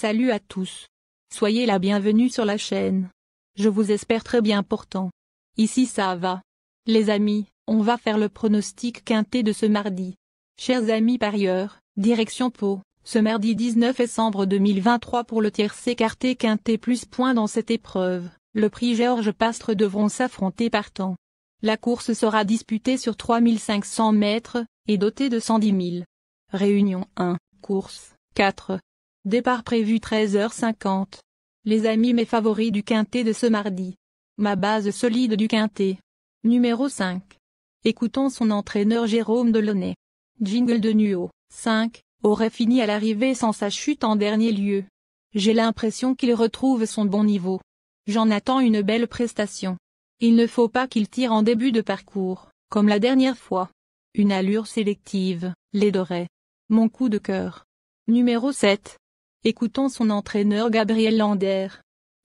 Salut à tous. Soyez la bienvenue sur la chaîne. Je vous espère très bien portant. Ici ça va. Les amis, on va faire le pronostic quintet de ce mardi. Chers amis parieurs, direction Pau, ce mardi 19 décembre 2023 pour le tiercé écarté quintet plus points dans cette épreuve. Le prix Georges Pastre devront s'affronter partants. La course sera disputée sur 3500 mètres, et dotée de 110 000. Réunion 1, course 4. Départ prévu 13h50. Les amis mes favoris du quintet de ce mardi. Ma base solide du quintet. Numéro 5. Écoutons son entraîneur Jérôme Delaunay. Jingle de Nuo. 5, aurait fini à l'arrivée sans sa chute en dernier lieu. J'ai l'impression qu'il retrouve son bon niveau. J'en attends une belle prestation. Il ne faut pas qu'il tire en début de parcours, comme la dernière fois. Une allure sélective, l'aiderait. Mon coup de cœur. Numéro 7. Écoutons son entraîneur Gabriel Lander.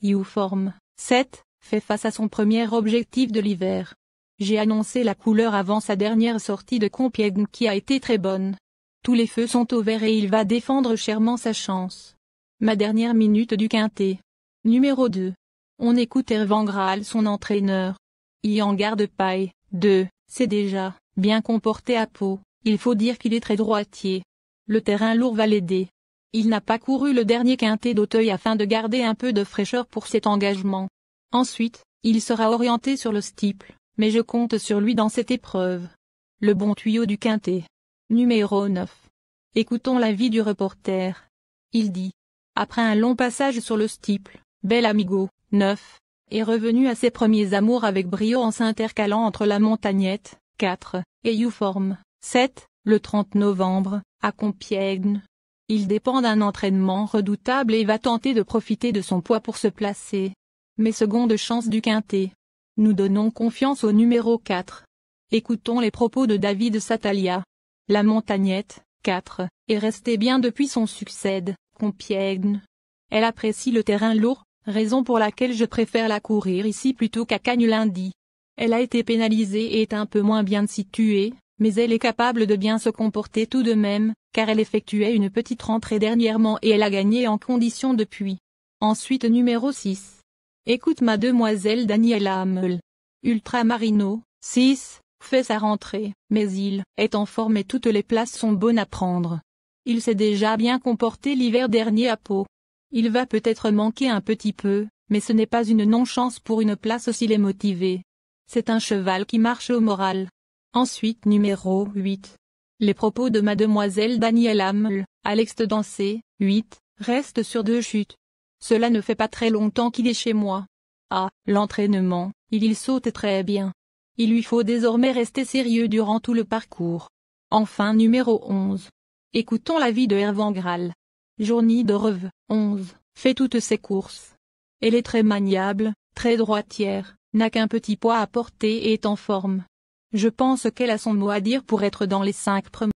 Youform, 7, fait face à son premier objectif de l'hiver. J'ai annoncé la couleur avant sa dernière sortie de Compiègne qui a été très bonne. Tous les feux sont au vert et il va défendre chèrement sa chance. Ma dernière minute du quintet. Numéro 2. On écoute Hervan Graal son entraîneur. En garde paille, 2, c'est déjà bien comporté à Pau, il faut dire qu'il est très droitier. Le terrain lourd va l'aider. Il n'a pas couru le dernier quintet d'Auteuil afin de garder un peu de fraîcheur pour cet engagement. Ensuite, il sera orienté sur le steeple, mais je compte sur lui dans cette épreuve. Le bon tuyau du quintet. Numéro 9. Écoutons l'avis du reporter. Il dit. Après un long passage sur le steeple, Bel Amigo, 9, est revenu à ses premiers amours avec brio en s'intercalant entre la Montagnette, 4, et Youform, 7, le 30 novembre, à Compiègne. Il dépend d'un entraînement redoutable et va tenter de profiter de son poids pour se placer. Mais seconde chance du quintet. Nous donnons confiance au numéro 4. Écoutons les propos de David Satalia. La Montagnette, 4, est restée bien depuis son succès, Compiègne. Elle apprécie le terrain lourd, raison pour laquelle je préfère la courir ici plutôt qu'à Cagnes lundi. Elle a été pénalisée et est un peu moins bien située, mais elle est capable de bien se comporter tout de même, car elle effectuait une petite rentrée dernièrement et elle a gagné en condition depuis. Ensuite numéro 6. Écoute mademoiselle Daniela Hamel. Ultramarino, 6, fait sa rentrée, mais il est en forme et toutes les places sont bonnes à prendre. Il s'est déjà bien comporté l'hiver dernier à Pau. Il va peut-être manquer un petit peu, mais ce n'est pas une non-chance pour une place s'il est motivé. C'est un cheval qui marche au moral. Ensuite numéro 8. Les propos de mademoiselle Daniela Hamel, Alex de Danser, 8, reste sur 2 chutes. Cela ne fait pas très longtemps qu'il est chez moi. Ah, l'entraînement, il saute très bien. Il lui faut désormais rester sérieux durant tout le parcours. Enfin numéro 11. Écoutons l'avis de Hervan Graal. Journée de Reve, 11, fait toutes ses courses. Elle est très maniable, très droitière, n'a qu'un petit poids à porter et est en forme. Je pense qu'elle a son mot à dire pour être dans les 5 premiers.